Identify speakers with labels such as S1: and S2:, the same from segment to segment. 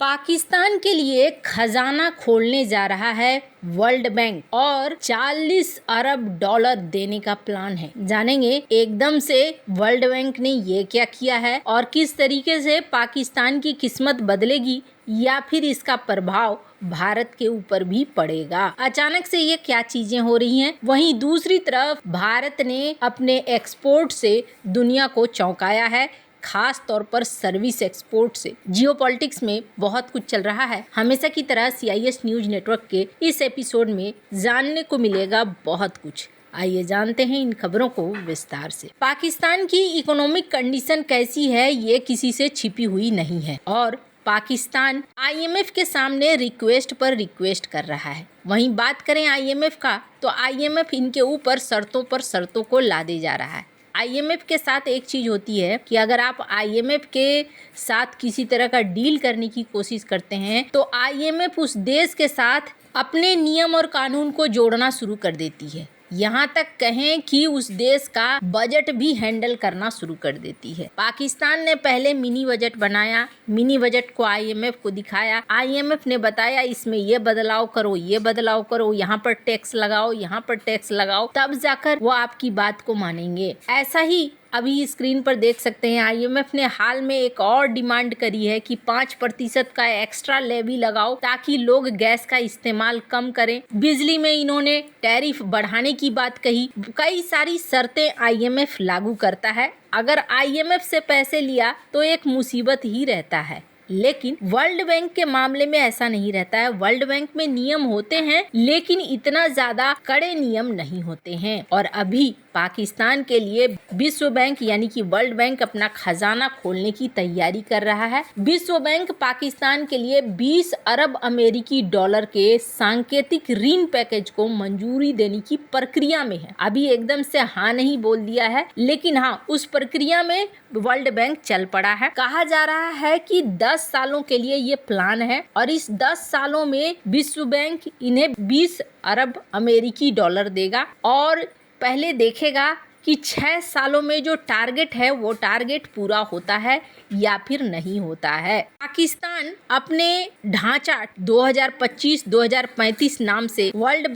S1: पाकिस्तान के लिए खजाना खोलने जा रहा है वर्ल्ड बैंक और 40 अरब डॉलर देने का प्लान है। जानेंगे एकदम से वर्ल्ड बैंक ने ये क्या किया है और किस तरीके से पाकिस्तान की किस्मत बदलेगी या फिर इसका प्रभाव भारत के ऊपर भी पड़ेगा। अचानक से ये क्या चीजें हो रही हैं। वहीं दूसरी तरफ भारत ने अपने एक्सपोर्ट से दुनिया को चौंकाया है, खास तौर पर सर्विस एक्सपोर्ट से। जियोपॉलिटिक्स में बहुत कुछ चल रहा है। हमेशा की तरह CIS न्यूज नेटवर्क के इस एपिसोड में जानने को मिलेगा बहुत कुछ। आइए जानते हैं इन खबरों को विस्तार से। पाकिस्तान की इकोनॉमिक कंडीशन कैसी है ये किसी से छिपी हुई नहीं है और पाकिस्तान IMF के सामने रिक्वेस्ट पर रिक्वेस्ट कर रहा है। वहीं बात करें IMF का तो IMF इनके ऊपर शर्तों पर शर्तों को लादे जा रहा है। IMF के साथ एक चीज होती है कि अगर आप IMF के साथ किसी तरह का डील करने की कोशिश करते हैं तो IMF उस देश के साथ अपने नियम और कानून को जोड़ना शुरू कर देती है। यहाँ तक कहें कि उस देश का बजट भी हैंडल करना शुरू कर देती है। पाकिस्तान ने पहले मिनी बजट बनाया, मिनी बजट को IMF को दिखाया, IMF ने बताया इसमें ये बदलाव करो, ये बदलाव करो, यहाँ पर टैक्स लगाओ, यहाँ पर टैक्स लगाओ, तब जाकर वो आपकी बात को मानेंगे। ऐसा ही अभी स्क्रीन पर देख सकते हैं IMF ने हाल में एक और डिमांड करी है कि 5% का एक्स्ट्रा लेवी लगाओ ताकि लोग गैस का इस्तेमाल कम करें। बिजली में इन्होंने टैरिफ बढ़ाने की बात कही। कई सारी शर्तें IMF लागू करता है। अगर IMF से पैसे लिया तो एक मुसीबत ही रहता है, लेकिन वर्ल्ड बैंक के मामले में ऐसा नहीं रहता है। वर्ल्ड बैंक में नियम होते हैं लेकिन इतना ज्यादा कड़े नियम नहीं होते हैं। और अभी पाकिस्तान के लिए विश्व बैंक यानी कि वर्ल्ड बैंक अपना खजाना खोलने की तैयारी कर रहा है। विश्व बैंक पाकिस्तान के लिए 20 अरब अमेरिकी डॉलर के सांकेतिक ऋण पैकेज को मंजूरी देने की प्रक्रिया में है। अभी एकदम से हाँ नहीं बोल दिया है, लेकिन हाँ उस प्रक्रिया में वर्ल्ड बैंक चल पड़ा है। कहा जा रहा है कि 10 सालों के लिए ये प्लान है और इस 10 सालों में विश्व बैंक इन्हें 20 अरब अमेरिकी डॉलर देगा और पहले देखेगा कि 6 सालों में जो टारगेट है वो टारगेट पूरा होता है या फिर नहीं होता है। पाकिस्तान अपने ढांचा 2025-2035 नाम से वर्ल्ड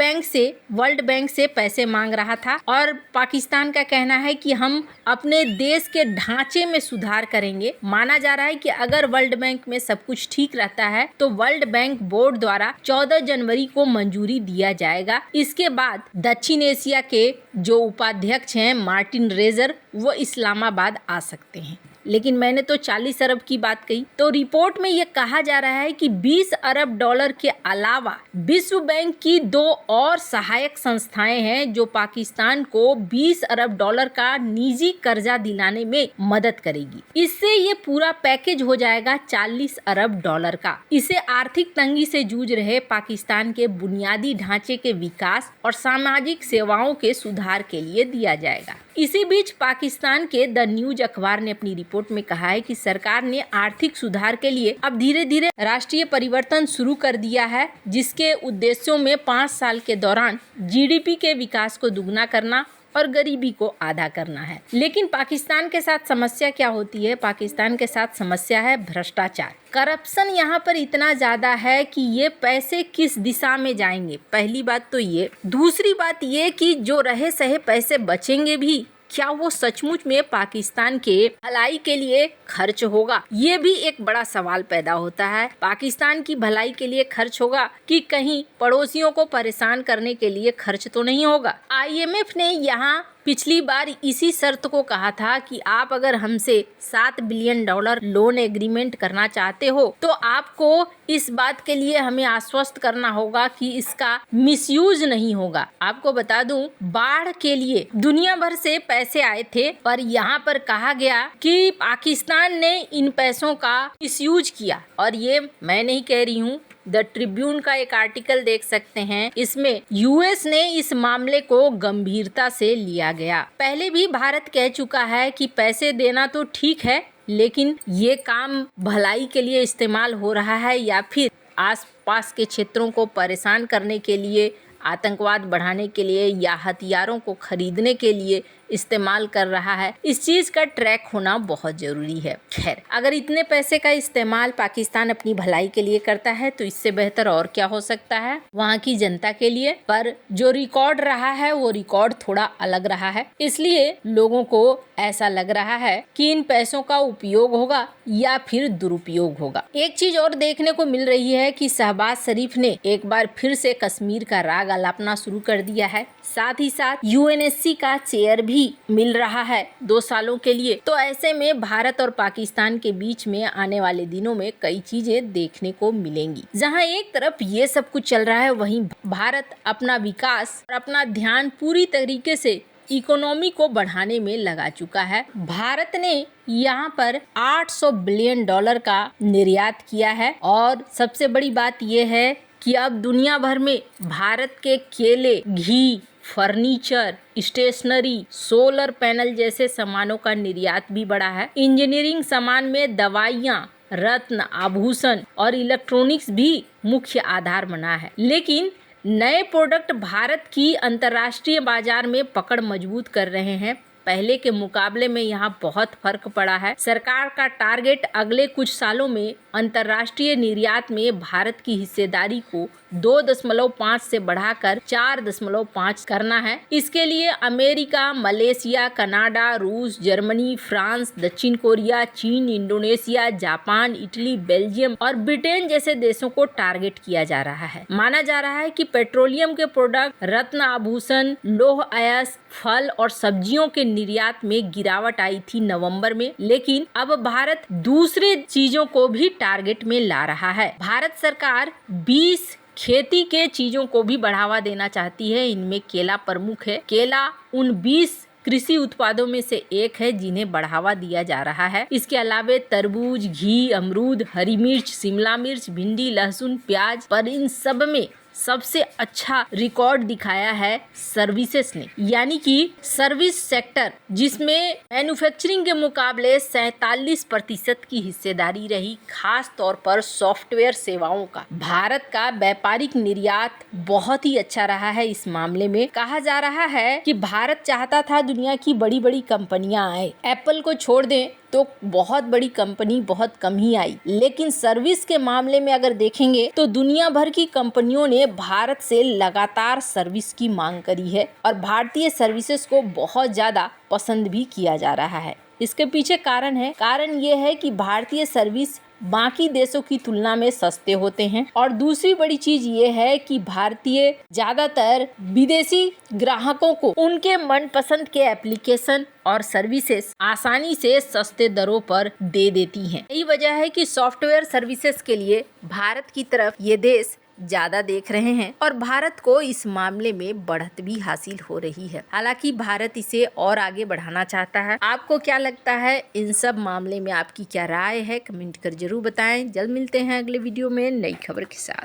S1: बैंक से पैसे मांग रहा था और पाकिस्तान का कहना है कि हम अपने देश के ढांचे में सुधार करेंगे। माना जा रहा है कि अगर वर्ल्ड बैंक में सब कुछ ठीक रहता है तो वर्ल्ड बैंक बोर्ड द्वारा 14 जनवरी को मंजूरी दिया जाएगा। इसके बाद दक्षिण एशिया के जो उपाध्यक्ष हैं मार्टिन रेजर वो इस्लामाबाद आ सकते हैं। लेकिन मैंने तो 40 अरब की बात कही। तो रिपोर्ट में ये कहा जा रहा है कि 20 अरब डॉलर के अलावा विश्व बैंक की 2 और सहायक संस्थाएं हैं जो पाकिस्तान को 20 अरब डॉलर का निजी कर्जा दिलाने में मदद करेगी। इससे ये पूरा पैकेज हो जाएगा 40 अरब डॉलर का। इसे आर्थिक तंगी से जूझ रहे पाकिस्तान के बुनियादी ढांचे के विकास और सामाजिक सेवाओं के सुधार के लिए दिया जाएगा। इसी बीच पाकिस्तान के द न्यूज अखबार ने अपनी रिपोर्ट में कहा है कि सरकार ने आर्थिक सुधार के लिए अब धीरे धीरे राष्ट्रीय परिवर्तन शुरू कर दिया है, जिसके उद्देश्यों में 5 साल के दौरान GDP के विकास को दुगना करना और गरीबी को आधा करना है। लेकिन पाकिस्तान के साथ समस्या क्या होती है? पाकिस्तान के साथ समस्या है भ्रष्टाचार। करप्शन यहाँ पर इतना ज्यादा है कि ये पैसे किस दिशा में जाएंगे, पहली बात तो ये। दूसरी बात ये कि जो रहे सहे पैसे बचेंगे भी, क्या वो सचमुच में पाकिस्तान के भलाई के लिए खर्च होगा? ये भी एक बड़ा सवाल पैदा होता है। पाकिस्तान की भलाई के लिए खर्च होगा कि कहीं पड़ोसियों को परेशान करने के लिए खर्च तो नहीं होगा? IMF ने यहाँ पिछली बार इसी शर्त को कहा था कि आप अगर हमसे $7 बिलियन लोन एग्रीमेंट करना चाहते हो तो आपको इस बात के लिए हमें आश्वस्त करना होगा कि इसका मिसयूज नहीं होगा। आपको बता दूं, बाढ़ के लिए दुनिया भर से पैसे आए थे, पर यहाँ पर कहा गया कि पाकिस्तान ने इन पैसों का मिसयूज किया। और ये मैं नहीं कह रही हूँ, द ट्रिब्यून का एक आर्टिकल देख सकते हैं। इसमें US ने इस मामले को गंभीरता से लिया गया। पहले भी भारत कह चुका है कि पैसे देना तो ठीक है, लेकिन ये काम भलाई के लिए इस्तेमाल हो रहा है या फिर आसपास के क्षेत्रों को परेशान करने के लिए, आतंकवाद बढ़ाने के लिए या हथियारों को खरीदने के लिए इस्तेमाल कर रहा है, इस चीज का ट्रैक होना बहुत जरूरी है। खैर, अगर इतने पैसे का इस्तेमाल पाकिस्तान अपनी भलाई के लिए करता है तो इससे बेहतर और क्या हो सकता है वहाँ की जनता के लिए। पर जो रिकॉर्ड रहा है वो रिकॉर्ड थोड़ा अलग रहा है, इसलिए लोगों को ऐसा लग रहा है कि इन पैसों का उपयोग होगा या फिर दुरुपयोग होगा। एक चीज और देखने को मिल रही है कि शहबाज शरीफ ने एक बार फिर से कश्मीर का राग अलापना शुरू कर दिया है, साथ ही साथ यूएनएससी का चेयर भी मिल रहा है 2 सालों के लिए। तो ऐसे में भारत और पाकिस्तान के बीच में आने वाले दिनों में कई चीजें देखने को मिलेंगी। जहां एक तरफ ये सब कुछ चल रहा है, वहीं भारत अपना विकास और अपना ध्यान पूरी तरीके से इकोनॉमी को बढ़ाने में लगा चुका है। भारत ने यहाँ पर $800 बिलियन का निर्यात किया है और सबसे बड़ी बात यह है कि अब दुनिया भर में भारत के केले, घी, फर्नीचर, स्टेशनरी, सोलर पैनल जैसे सामानों का निर्यात भी बढ़ा है। इंजीनियरिंग सामान में दवाइयाँ, रत्न, आभूषण और इलेक्ट्रॉनिक्स भी मुख्य आधार बना है। लेकिन नए प्रोडक्ट भारत की अंतर्राष्ट्रीय बाजार में पकड़ मजबूत कर रहे हैं। पहले के मुकाबले में यहाँ बहुत फर्क पड़ा है। सरकार का टारगेट अगले कुछ सालों में अंतर्राष्ट्रीय निर्यात में भारत की हिस्सेदारी को 2.5 से बढ़ाकर 4.5 करना है। इसके लिए अमेरिका, मलेशिया, कनाडा, रूस, जर्मनी, फ्रांस, दक्षिण कोरिया, चीन, इंडोनेशिया, जापान, इटली, बेल्जियम और ब्रिटेन जैसे देशों को टारगेट किया जा रहा है। माना जा रहा है कि पेट्रोलियम के प्रोडक्ट, रत्न आभूषण, लौह अयस्क, फल और सब्जियों के निर्यात में गिरावट आई थी नवंबर में, लेकिन अब भारत दूसरे चीजों को भी टारगेट में ला रहा है। भारत सरकार 20 खेती के चीजों को भी बढ़ावा देना चाहती है। इनमें केला प्रमुख है। केला उन 20 कृषि उत्पादों में से एक है जिन्हें बढ़ावा दिया जा रहा है। इसके अलावा तरबूज, घी, अमरूद, हरी मिर्च, शिमला मिर्च, भिंडी, लहसुन, प्याज, पर इन सब में सबसे अच्छा रिकॉर्ड दिखाया है सर्विसेज ने, यानी कि सर्विस सेक्टर, जिसमें मैन्युफैक्चरिंग के मुकाबले 47% की हिस्सेदारी रही। खास तौर पर सॉफ्टवेयर सेवाओं का भारत का व्यापारिक निर्यात बहुत ही अच्छा रहा है। इस मामले में कहा जा रहा है कि भारत चाहता था दुनिया की बड़ी बड़ी कंपनियां आए। एप्पल को छोड़ दें तो बहुत बड़ी कंपनी बहुत कम ही आई, लेकिन सर्विस के मामले में अगर देखेंगे तो दुनिया भर की कंपनियों ने भारत से लगातार सर्विस की मांग करी है और भारतीय सर्विसेज को बहुत ज्यादा पसंद भी किया जा रहा है। इसके पीछे कारण ये है कि भारतीय सर्विस बाकी देशों की तुलना में सस्ते होते हैं और दूसरी बड़ी चीज ये है कि भारतीय ज्यादातर विदेशी ग्राहकों को उनके मनपसंद के एप्लीकेशन और सर्विसेज आसानी से सस्ते दरों पर दे देती हैं। यही वजह है कि सॉफ्टवेयर सर्विसेज के लिए भारत की तरफ ये देश ज्यादा देख रहे हैं और भारत को इस मामले में बढ़त भी हासिल हो रही है। हालांकि भारत इसे और आगे बढ़ाना चाहता है। आपको क्या लगता है इन सब मामले में, आपकी क्या राय है, कमेंट कर जरूर बताएं। जल्द मिलते हैं अगले वीडियो में नई खबर के साथ।